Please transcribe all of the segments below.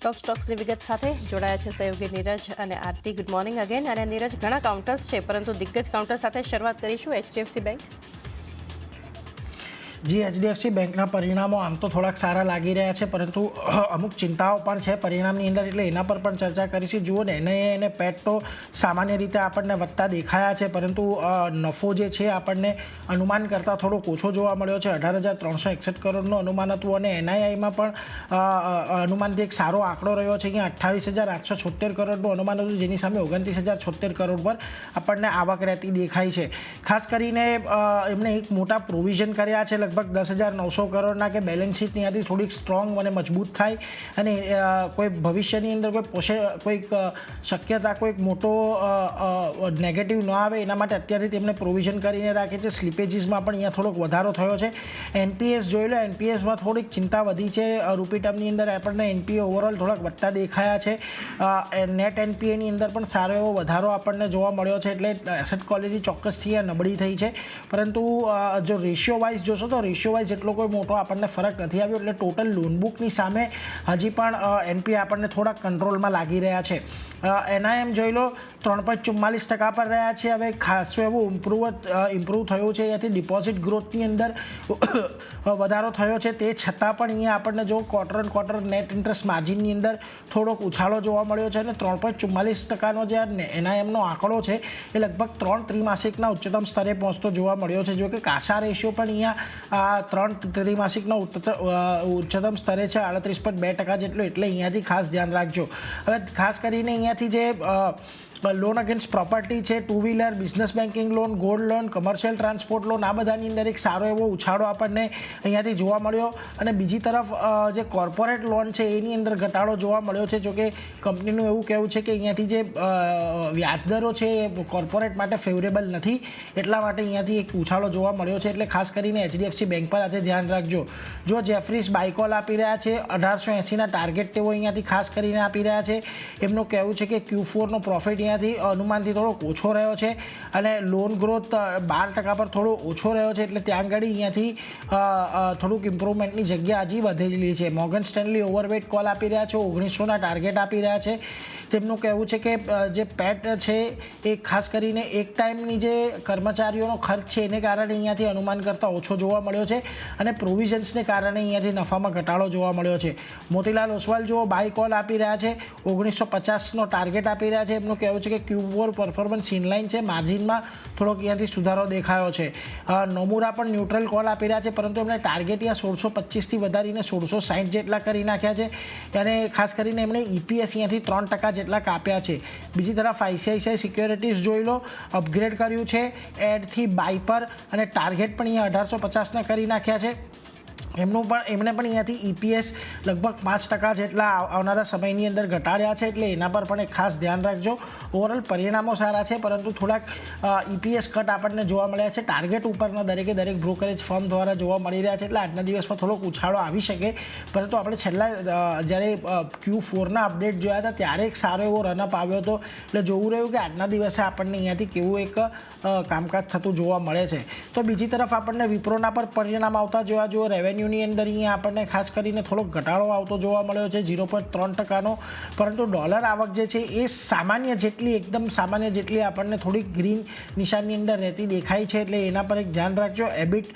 ટોપ સ્ટોક્સની વિગત સાથે જોડાયા છે સહયોગી નીરજ અને આરતી. Good morning again. અને નીરજ, ઘણા કાઉન્ટર્સ છે પરંતુ દિગ્ગજ કાઉન્ટર સાથે શરૂઆત કરીશું એચડીએફસી બેંક. જી, એચડીએફસી બેંકના પરિણામો આમ તો થોડાક સારા લાગી રહ્યા છે, પરંતુ અમુક ચિંતાઓ પણ છે પરિણામની અંદર, એટલે એના પર પણ ચર્ચા કરીશું. જુઓ ને, એને પેટ તો સામાન્ય રીતે આપણને વધતા દેખાયા છે, પરંતુ નફો જે છે આપણને અનુમાન કરતાં થોડોક ઓછો જોવા મળ્યો છે. 18,361 કરોડનું અનુમાન હતું અને એનઆઈઆઈમાં પણ અનુમાનથી એક સારો આંકડો રહ્યો છે. અહીંયા 28,876 કરોડનું અનુમાન હતું, જેની સામે 29,076 કરોડ પર આપણને આવક રહેતી દેખાય છે. ખાસ કરીને એમણે એક મોટા પ્રોવિઝન કર્યા છે, લગભગ 10,900 કરોડના, કે બેલેન્સ શીટની યાદી થોડીક સ્ટ્રોંગ અને મજબૂત થાય અને કોઈ ભવિષ્યની અંદર કોઈક શક્યતા કોઈક મોટો નેગેટિવ ન આવે એના માટે અત્યારથી તેમણે પ્રોવિઝન કરીને રાખે છે. સ્લીપેજીસમાં પણ અહીંયા થોડોક વધારો થયો છે. એનપીએસ જોઈ લો, એનપીએસમાં થોડીક ચિંતા વધી છે. રૂપી ટર્મની અંદર આપણને એનપીએ ઓવરઓલ થોડાક વધતા દેખાયા છે. નેટ એનપીએની અંદર પણ સારો એવો વધારો આપણને જોવા મળ્યો છે, એટલે એસેટ ક્વોલિટી ચોક્કસથી આ નબળી થઈ છે. પરંતુ જો રેશિયો વાઇઝ જોશો તો રેશિયો વાઇઝ એટલો કોઈ મોટો આપણને ફરક નથી આવ્યો, એટલે ટોટલ લોન બુકની સામે હજી પણ એનપીએ આપણને થોડાક કંટ્રોલમાં લાગી રહ્યા છે. એનઆઈએમ જોઈ લો, 3.44% પર રહ્યા છે. હવે ખાસો એવો ઇમ્પ્રૂવ થયું છે. અહીંયાથી ડિપોઝિટ ગ્રોથની અંદર વધારો થયો છે. તે છતાં પણ અહીંયા આપણને જો ક્વાર્ટર નેટ ઇન્ટરેસ્ટ માર્જિનની અંદર થોડોક ઉછાળો જોવા મળ્યો છે અને 3.44%નો જે એનઆઈએમનો આંકડો છે એ લગભગ 3 ત્રિમાસિકના ઉચ્ચતમ સ્તરે પહોંચતો જોવા મળ્યો છે. જો કે કાસા રેશિયો પણ અહીંયા 3 ત્રિમાસિકનો ઉચ્ચતમ સ્તરે છે, 38.2% જેટલો, એટલે અહીંયાથી ખાસ ધ્યાન રાખજો. હવે ખાસ કરીને અહીંયાથી જે લોન અગેન્સ્ટ પ્રોપર્ટી છે, two wheeler, business banking loan, gold loan, commercial transport loan, આ બધાની અંદર એક સારો એવો ઉછાળો આપણને અહીંયાથી જોવા મળ્યો. અને બીજી તરફ જે કોર્પોરેટ લોન છે એની અંદર ઘટાડો જોવા મળ્યો છે. જોકે કંપનીનું એવું કહેવું છે કે અહીંયાથી જે વ્યાજદરો છે એ કોર્પોરેટ માટે ફેવરેબલ નથી, એટલા માટે અહીંયાથી એક ઉછાળો જોવા મળ્યો છે. એટલે ખાસ કરીને એચડીએફસી બેંક પર આજે ધ્યાન રાખજો. જો જેફરીસ બાયકોલ આપી રહ્યા છે 1880ના ટાર્ગેટ, તેઓ અહીંયાથી ખાસ કરીને આપી રહ્યા છે. એમનું કહેવું છે કે Q4નો પ્રોફિટ અનુમાનથી થોડોક ઓછો રહ્યો છે અને લોન ગ્રોથ 12% પર થોડો ઓછો રહ્યો છે, એટલે ત્યાં આગળ અહીંયાથી થોડુંક ઇમ્પ્રુવમેન્ટની જગ્યા હજી વધેલી છે. મોર્ગન સ્ટેનલી ઓવરવેટ કોલ આપી રહ્યા છે, 1900ના ટાર્ગેટ આપી રહ્યા છે. તેમનું કહેવું છે કે જે પેટ છે એ ખાસ કરીને એક ટાઈમની જે કર્મચારીઓનો ખર્ચ છે એને કારણે અહીંયાથી અનુમાન કરતાં ઓછો જોવા મળ્યો છે અને પ્રોવિઝન્સને કારણે અહીંયાથી નફામાં ઘટાડો જોવા મળ્યો છે. મોતીલાલ ઓસવાલ જો બાય કોલ આપી રહ્યા છે, 1950નો ટાર્ગેટ આપી રહ્યા છે. એમનું કહેવું છે કે Q4 પરફોર્મન્સ ઇનલાઇન છે, માર્જિનમાં થોડોક અહીંયાથી સુધારો દેખાયો છે. નોમુરા પણ ન્યુટ્રલ કોલ આપી રહ્યા છે, પરંતુ એમણે ટાર્ગેટ અહીંયા 1625થી વધારીને 1660 જેટલા કરી નાખ્યા છે. અને ખાસ કરીને એમણે EPS અહીંયાથી 3% જેટલા કાપ્યા છે. બીજી તરફ ICICI સિક્યોરિટીઝ જોઈ લો, અપગ્રેડ કર્યું છે એડથી બાય પર, અને ટાર્ગેટ પણ અહીંયા 1850ના કરી નાખ્યા છે. એમણે પણ અહીંયાથી EPS લગભગ 5% જેટલા આવનારા સમયની અંદર ઘટાડ્યા છે, એટલે એના પર પણ એક ખાસ ધ્યાન રાખજો. ઓવરઓલ પરિણામો સારા છે, પરંતુ થોડાક EPS કટ આપણને જોવા મળ્યા છે. ટાર્ગેટ ઉપરના દરેક બ્રોકરેજ ફર્મ દ્વારા જોવા મળી રહ્યા છે, એટલે આજના દિવસમાં થોડોક ઉછાળો આવી શકે. પરંતુ આપણે છેલ્લા જ્યારે Q4ના અપડેટ જોયા હતા ત્યારે એક સારો એવો રનઅપ આવ્યો હતો, એટલે જોવું રહ્યું કે આજના દિવસે આપણને અહીંયાથી કેવું એક કામકાજ થતું જોવા મળે છે. તો બીજી તરફ આપણને વિપ્રોના પર પરિણામ આવતા જોવા જુઓ. રેવન્યુની અંદર અહીંયા આપણને ખાસ કરીને થોડોક ઘટાડો આવતો જોવા મળ્યો છે, 0.3%નો, પરંતુ ડોલર આવક જે છે એ સામાન્ય જેટલી, એકદમ સામાન્ય જેટલી આપણને થોડીક ગ્રીન નિશાનની અંદર રહેતી દેખાય છે, એટલે એના પર એક ધ્યાન રાખજો. એબિટ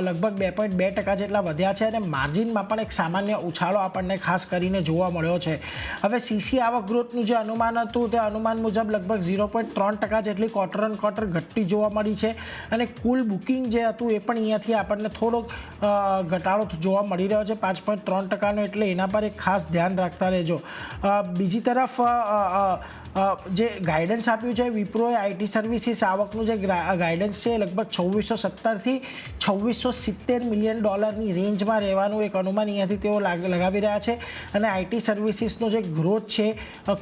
લગભગ 2.2% જેટલા વધ્યા છે અને માર્જિનમાં પણ એક સામાન્ય ઉછાળો આપણને ખાસ કરીને જોવા મળ્યો છે. હવે CC આવક ગ્રોથનું જે અનુમાન હતું તે અનુમાન મુજબ લગભગ 0.3% જેટલી ક્વાર્ટર ઘટતી જોવા મળી છે, અને કુલ બુકિંગ જે હતું એ પણ અહીંયાથી આપણને થોડોક ઘટાડો જોવા મળી રહ્યો છે, 5.3%નો, એટલે એના પર એક ખાસ ધ્યાન રાખતા રહેજો. બીજી તરફ જે ગાઈડન્સ આપ્યું છે વિપ્રોએ આઈટી સર્વિસીસ આવકનું જે ગાઈડન્સ છે લગભગ 2617થી 2670 મિલિયન ડોલરની રેન્જમાં રહેવાનું એક અનુમાન અહીંયાથી તેઓ લગાવી રહ્યા છે. અને આઈટી સર્વિસીસનો જે ગ્રોથ છે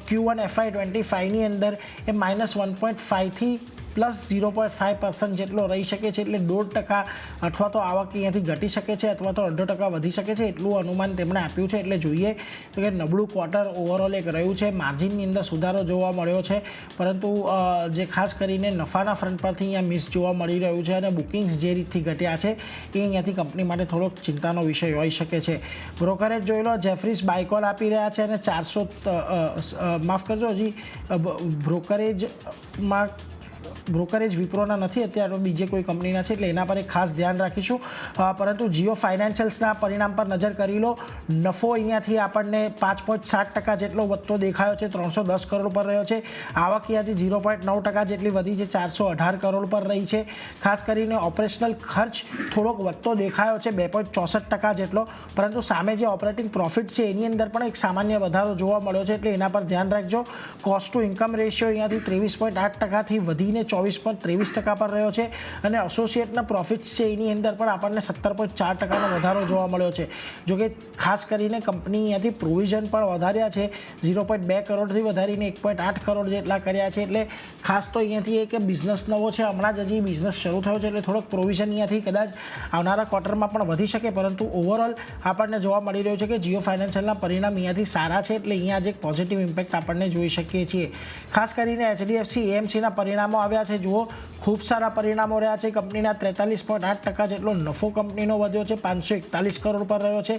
Q1 FY25ની અંદર એ -1.5થી +0.5% જેટલો રહી શકે છે, એટલે 1.5% અથવા તો આવક અહીંયાથી ઘટી શકે છે અથવા તો 0.5% વધી શકે છે, એટલું અનુમાન તેમણે આપ્યું છે. એટલે જોઈએ કે નબળું ક્વાર્ટર ઓવરઓલ એક રહ્યું છે. માર્જિનની અંદર સુધારો જોવા મળ્યો છે, પરંતુ જે ખાસ કરીને નફાના ફ્રન્ટ પરથી અહીંયા મિસ જોવા મળી રહ્યું છે અને બુકિંગ્સ જે રીતથી ઘટ્યા છે એ અહીંયાથી કંપની માટે થોડોક ચિંતાનો વિષય હોઈ શકે છે. બ્રોકરેજ જોઈ લો, જેફરીસ બાયકોલ આપી રહ્યા છે અને 400 માફ કરજો, હજી બ્રોકરેજ વિપ્રોના નથી, અત્યારે બીજે કોઈ કંપનીના છે, એટલે એના પર એક ખાસ ધ્યાન રાખીશું. પરંતુ જીઓ ફાઇનાન્શિયલ્સના પરિણામ પર નજર કરી લો. નફો અહીંયાથી આપણને 5.7% જેટલો વધતો દેખાયો છે, 310 કરોડ પર રહ્યો છે. આવક અહીંયાથી 0.9% જેટલી વધી છે, 418 કરોડ પર રહી છે. ખાસ કરીને ઓપરેશનલ ખર્ચ થોડોક વધતો દેખાયો છે, 2.64% જેટલો, પરંતુ સામે જે ઓપરેટિંગ પ્રોફિટ છે એની અંદર પણ એક સામાન્ય વધારો જોવા મળ્યો છે, એટલે એના પર ધ્યાન રાખજો. કોસ્ટ ટુ ઇન્કમ રેશિયો અહીંયાથી 23.8%થી વધીને 24.23% પર રહ્યો છે અને એસોસિએટના પ્રોફિટ્સ છે એની અંદર પણ આપણને 17.4%નો વધારો જોવા મળ્યો છે. જોકે ખાસ કરીને કંપની અહીંયાથી પ્રોવિઝન પણ વધાર્યા છે, 0.2 કરોડથી વધારીને 1.8 કરોડ જેટલા કર્યા છે. એટલે ખાસ તો અહીંયાથી એ કે બિઝનેસ નવો છે, હમણાં જ હજી બિઝનેસ શરૂ થયો છે, એટલે થોડોક પ્રોવિઝન અહીંયાથી કદાચ આવનારા ક્વાર્ટરમાં પણ વધી શકે, પરંતુ ઓવરઓલ આપણને જોવા મળી રહ્યું છે કે જીઓ ફાઇનાન્શિયલના પરિણામ અહીંયાથી સારા છે, એટલે અહીંયા જ એક પોઝિટિવ ઇમ્પેક્ટ આપણને જોઈ શકીએ છીએ. ખાસ કરીને HDFC AMCના પરિણામો આવ્યા છે. જુઓ, ખૂબ સારા પરિણામો રહ્યા છે. કંપનીના 43.8% જેટલો નફો કંપનીનો વધ્યો છે, 541 કરોડ પર રહ્યો છે.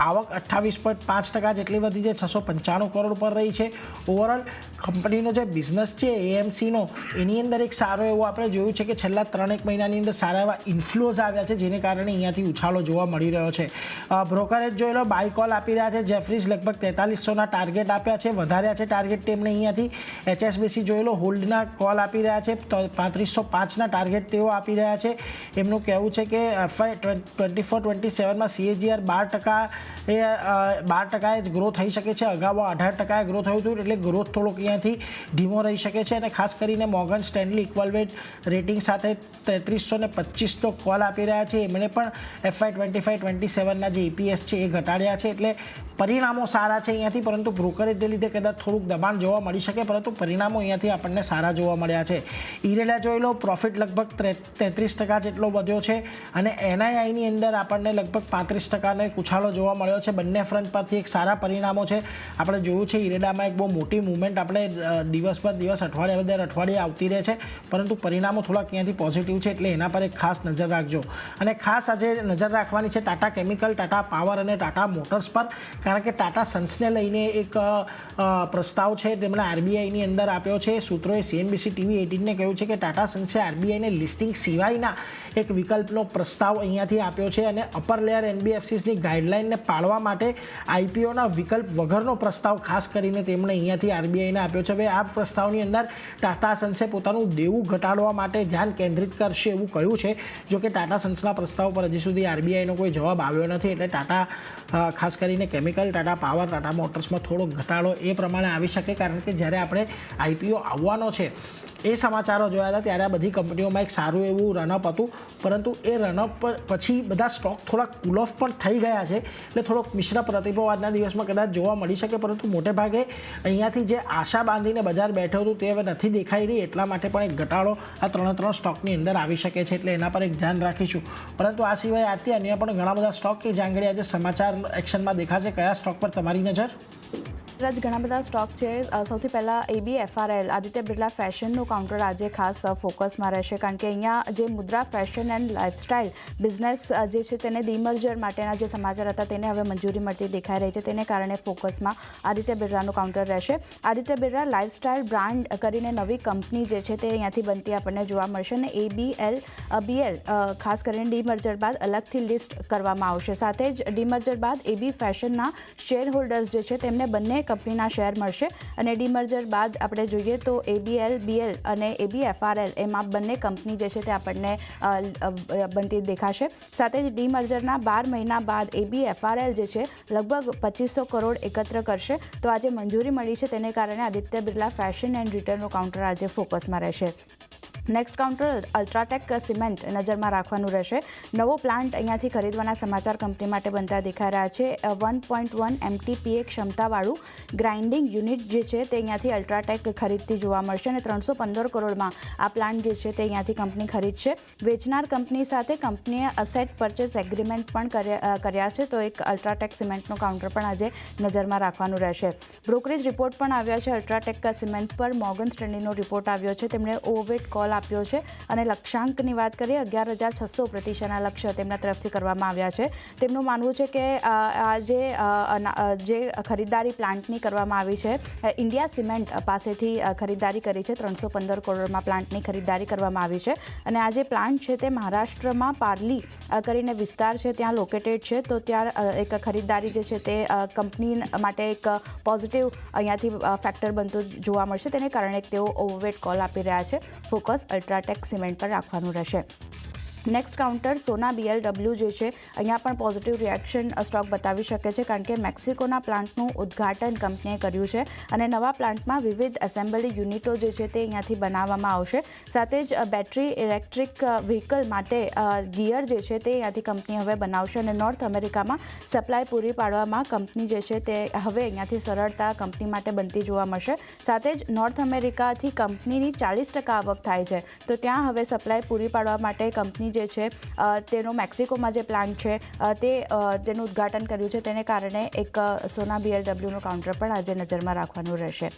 આવક 28.5% જેટલી વધી છે, 695 કરોડ પર રહી છે. ઓવરઓલ કંપનીનો જે બિઝનેસ છે AMCનો, એની અંદર એક સારો એવો આપણે જોયું છે કે છેલ્લા 3-1 મહિનાની અંદર સારા એવા ઇન્ફ્લોઝ આવ્યા છે, જેને કારણે અહીંયાથી ઉછાળો જોવા મળી રહ્યો છે. બ્રોકરેજ જોઈ લો, બાય કોલ આપી રહ્યા છે. જેફરીઝ લગભગ 4300ના ટાર્ગેટ આપ્યા છે, વધાર્યા છે ટાર્ગેટ તેમણે અહીંયાથી. HSBC જોઈ લો, હોલ્ડના કોલ આપી રહ્યા છે, 3505ના ટાર્ગેટ તેઓ આપી રહ્યા છે. એમનું કહેવું છે કે FY 24-27માં CAGR 12% જ ગ્રો થઈ શકે છે. અગાઉ 18% ગ્રો થયું હતું, એટલે ગ્રોથ થોડોક અહીંયાથી ધીમો રહી શકે છે. અને ખાસ કરીને મોર્ગન સ્ટેનલી ઇક્વલવેટ રેટિંગ સાથે 3325નો કોલ આપી રહ્યા છે. એમણે પણ FY 25-27ના જે EPS છે એ ઘટાડ્યા છે, એટલે પરિણામો સારા છે અહીંયાથી, પરંતુ બ્રોકરેજને લીધે કદાચ થોડુંક દબાણ જોવા મળી શકે, પરંતુ પરિણામો અહીંયાથી આપણને સારા જોવા મળ્યા છે. ઇરેડા જોઈ લો, પ્રોફિટ લગભગ 33% જેટલો વધ્યો છે અને NIIની અંદર આપણને લગભગ 35%નો એક ઉછાળો જોવા મળ્યો છે. બંને ફ્રન્ટ પરથી એક સારા પરિણામો છે. આપણે જોયું છે ઇરેડામાં એક બહુ મોટી મૂવમેન્ટ આપણે દિવસ પર દિવસ, અઠવાડિયા દર અઠવાડિયે આવતી રહે છે, પરંતુ પરિણામો થોડાક અહીંયાથી પોઝિટિવ છે, એટલે એના પર એક ખાસ નજર રાખજો. અને ખાસ આજે નજર રાખવાની છે ટાટા કેમિકલ, ટાટા પાવર અને ટાટા મોટર્સ પર, કારણ કે ટાટા સન્સને લઈને એક પ્રસ્તાવ છે તેમણે RBIની અંદર આપ્યો છે. સૂત્રોએ CNBC TV18ને કહ્યું છે કે ટાટા સન્સે RBIને લિસ્ટિંગ સિવાયના એક વિકલ્પનો પ્રસ્તાવ અહીંયાથી આપ્યો છે અને અપર લેયર NBFCsની ગાઈડલાઇનને પાળવા માટે IPOના વિકલ્પ વગરનો પ્રસ્તાવ ખાસ કરીને તેમણે અહીંયાથી RBIને આપ્યો છે. હવે આ પ્રસ્તાવની અંદર ટાટા સન્સે પોતાનું દેવું ઘટાડવા માટે ધ્યાન કેન્દ્રિત કરશે એવું કહ્યું છે. જોકે ટાટા સન્સના પ્રસ્તાવ પર હજી સુધી RBIનો કોઈ જવાબ આવ્યો નથી, એટલે ટાટા ખાસ કરીને કેમિકલ, ટાટા પાવર, ટાટા મોટર્સમાં થોડો ઘટાડો એ પ્રમાણે આવી શકે, કારણ કે જ્યારે આપણે IPO આવવાનો છે એ સમાચારો જોયા હતા ત્યારે આ બધી કંપનીઓમાં એક સારું એવું રનઅપ હતું, પરંતુ એ રનઅપ પછી બધા સ્ટોક થોડાક કૂલ ઓફ પણ થઈ ગયા છે, એટલે થોડોક મિશ્ર પ્રતિભાવ આજના દિવસમાં કદાચ જોવા મળી શકે. પરંતુ મોટે ભાગે અહીંયાથી જે આશા બાંધીને બજાર બેઠું હતું તે હવે નથી દેખાઈ રહી, એટલા માટે પણ એક ઘટાડો આ ત્રણ સ્ટોકની અંદર આવી શકે છે, એટલે એના પર એક ધ્યાન રાખીશું. પરંતુ આ સિવાય આજથી અન્ય પણ ઘણા બધા સ્ટોક કે જાંગડી આજે સમાચાર એક્શનમાં દેખાશે. કયા સ્ટોક પર તમારી નજર? ઘણા બધા સ્ટોક છે. સૌથી પહેલાં ABFRL, આદિત્ય બિરલા ફેશનનું કાઉન્ટર આજે ખાસ ફોકસમાં રહેશે, કારણ કે અહીંયા જે મુદ્રા ફેશન એન્ડ લાઇફસ્ટાઇલ બિઝનેસ જે છે તેને ડીમર્જર માટેના જે સમાચાર હતા તેને હવે મંજૂરી મળતી દેખાઈ રહી છે, તેને કારણે ફોકસમાં આદિત્ય બિરલાનું કાઉન્ટર રહેશે. આદિત્ય બિરલા લાઇફસ્ટાઇલ બ્રાન્ડ કરીને નવી કંપની જે છે તે અહીંયાથી બનતી આપણને જોવા મળશે અને BL ખાસ કરીને ડીમર્જર બાદ અલગથી લિસ્ટ કરવામાં આવશે. સાથે જ ડીમર્જર બાદ AB ફેશનના શેર હોલ્ડર્સ જે છે તેમને બંને કંપનીના શેર મળશે અને ડીમર્જર બાદ આપણે જોઈએ તો ABL, BL અને ABFRL એમાં બંને કંપની જે છે તે આપણને બનતી દેખાશે. સાથે જ ડીમર્જરના 12 મહિના બાદ ABFRL જે છે લગભગ 2500 કરોડ એકત્ર કરશે. તો આજે મંજૂરી મળી છે, તેને કારણે આદિત્ય બિરલા ફેશન એન્ડ રિટેલનું કાઉન્ટર આજે ફોકસમાં રહેશે. નેક્સ્ટ કાઉન્ટર અલ્ટ્રાટેક સિમેન્ટ નજરમાં રાખવાનું રહેશે. નવો પ્લાન્ટ અહીંયાથી ખરીદવાના સમાચાર કંપની માટે બનતા દેખાઈ રહ્યા છે. 1.1 MTPA ક્ષમતાવાળું ગ્રાઇન્ડિંગ યુનિટ જે છે તે અહીંયાથી અલ્ટ્રાટેક ખરીદતી જોવા મળશે અને 315 કરોડમાં આ પ્લાન્ટ જે છે તે અહીંયાથી કંપની ખરીદશે. વેચનાર કંપની સાથે કંપનીએ અસેટ પરચેસ એગ્રીમેન્ટ પણ કર્યા છે. તો એક અલ્ટ્રાટેક સિમેન્ટનો કાઉન્ટર પણ આજે નજરમાં રાખવાનું રહેશે. બ્રોકરેજ રિપોર્ટ પણ આવ્યા છે અલ્ટ્રાટેક સિમેન્ટ પર. મોર્ગન સ્ટેનલીનો રિપોર્ટ આવ્યો છે. તેમણે ઓવરવેટ કોલ આપ્યો છે અને લક્ષ્યાંકની વાત કરીએ 11,600 પ્રતિશતના લક્ષ્ય તેમના તરફથી કરવામાં આવ્યા છે. તેમનું માનવું છે કે જે ખરીદારી પ્લાન્ટની કરવામાં આવી છે ઇન્ડિયા સિમેન્ટ પાસેથી ખરીદારી કરી છે. 315 કરોડમાં પ્લાન્ટની ખરીદારી કરવામાં આવી છે અને આ જે પ્લાન્ટ છે તે મહારાષ્ટ્રમાં પાર્લી કરીને વિસ્તાર છે ત્યાં લોકેટેડ છે. તો ત્યાં એક ખરીદારી જે છે તે કંપની માટે એક પોઝિટિવ અહીંયાથી ફેક્ટર બનતું જોવા મળશે. તેને કારણે તેઓ ઓવરવેટ કોલ આપી રહ્યા છે. ફોકસ અલ્ટ્રાટેક સિમેન્ટ પર રાખવાનું રહેશે. નેક્સ્ટ કાઉન્ટર સોના BLW જે છે અહીંયા પણ પોઝિટિવ રિએક્શન સ્ટોક બતાવી શકે છે કારણ કે મેક્સિકોના પ્લાન્ટનું ઉદ્ઘાટન કંપનીએ કર્યું છે અને નવા પ્લાન્ટમાં વિવિધ એસેમ્બલી યુનિટો જે છે તે અહીંયાથી બનાવવામાં આવશે. સાથે જ બેટરી ઇલેક્ટ્રિક વ્હીકલ માટે ગિયર જે છે તે અહીંયાથી કંપની હવે બનાવશે અને નોર્થ અમેરિકામાં સપ્લાય પૂરી પાડવામાં કંપની જે છે તે હવે અહીંયાથી સરળતા કંપની માટે બનતી જોવા મળશે. સાથે જ નોર્થ અમેરિકાથી કંપનીની 40% આવક થાય છે. તો ત્યાં હવે સપ્લાય પૂરી પાડવા માટે કંપની જે છે તેનો મેક્સિકોમાં જે પ્લાન્ટ છે તેનું ઉદ્ઘાટન કર્યું છે. તેને કારણે એક સોના BLWનું કાઉન્ટર પણ આજે નજરમાં રાખવાનું રહેશે.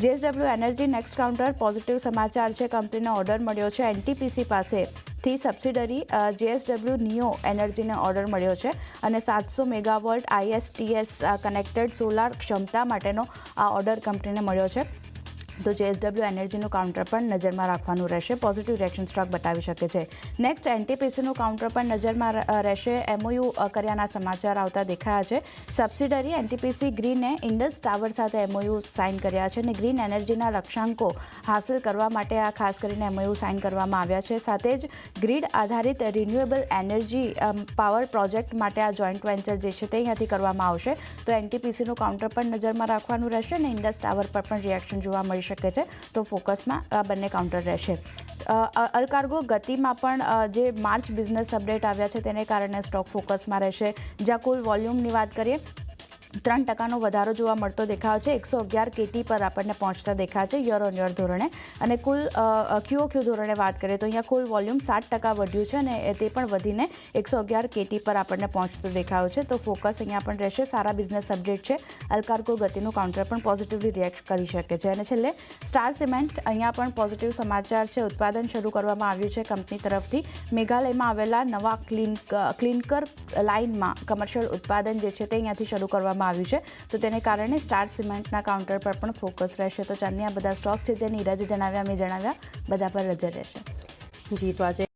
JSW energy next counter positive સમાચાર છે. કંપનીને ઓર્ડર મળ્યો છે NTPC પાસેથી સબસિડરી JSW નિયો એનર્જીને ઓર્ડર મળ્યો છે અને 700 મેગાવોલ્ટ ISTS કનેક્ટેડ સોલાર ક્ષમતા માટેનો આ ઓર્ડર કંપનીને મળ્યો છે. તો JSW એનર્જીનું કાઉન્ટર પણ નજરમાં રાખવાનું રહેશે. પોઝિટિવ રિએક્શન સ્ટોક બતાવી શકે છે. નેક્સ્ટ NTPCનું કાઉન્ટર પણ નજરમાં રહેશે. MOU કર્યાના સમાચાર આવતા દેખાયા છે. સબસિડરી NTPC ગ્રીને ઇન્ડસ ટાવર સાથે MOU સાઇન કર્યા છે અને ગ્રીન એનર્જીના લક્ષ્યાંકો હાંસલ કરવા માટે આ ખાસ કરીને MOU સાઇન કરવામાં આવ્યા છે. સાથે જ ગ્રીડ આધારિત રિન્યુએબલ એનર્જી પાવર પ્રોજેક્ટ માટે આ જોઈન્ટ વેન્ચર જે છે તે અહીંયાથી કરવામાં આવશે. તો NTPCનું કાઉન્ટર પણ નજરમાં રાખવાનું રહેશે અને ઇન્ડસ ટાવર પર પણ રિએક્શન જોવા મળશે શકે છે. તો ફોકસમાં આ બંને કાઉન્ટર રહેશે. અલકાર્ગો ગતિમાં પણ જે માર્ચ બિઝનેસ અપડેટ આવ્યા છે તેને કારણે સ્ટોક ફોકસમાં રહેશે. જ્યાં કુલ વોલ્યુમની વાત કરીએ 3% વધારો જોવા મળતો દેખાયો છે. 111 KT પર આપણને પહોંચતા દેખાય છે યર ઓન યર ધોરણે અને કુલ QOQ ધોરણે વાત કરીએ તો અહીંયા કુલ વોલ્યુમ 7% વધ્યું છે અને તે પણ વધીને 111 KT પર આપણને પહોંચતો દેખાયો છે. તો ફોકસ અહીંયા પણ રહેશે. સારા બિઝનેસ અપડેટ છે. અલકાર્ગો ગતિનું કાઉન્ટર પણ પોઝિટિવલી રિએક્ટ કરી શકે છે. અને છેલ્લે સ્ટાર સિમેન્ટ અહીંયા પણ પોઝિટિવ સમાચાર છે. ઉત્પાદન શરૂ કરવામાં આવ્યું છે કંપની તરફથી. મેઘાલયમાં આવેલા નવા ક્લિન્કર લાઇનમાં કમર્શિયલ ઉત્પાદન જે છે તે અહીંયાથી શરૂ કરવામાં આવ્યું છે. તો તેને કારણે સ્ટાર સિમેન્ટના કાઉન્ટર પર પણ ફોકસ રહેશે. તો ચાંદની આ બધા સ્ટોક છે જે નીરજે જણાવ્યા મેં જણાવ્યા બધા પર નજર રહેશે. જી તો આજે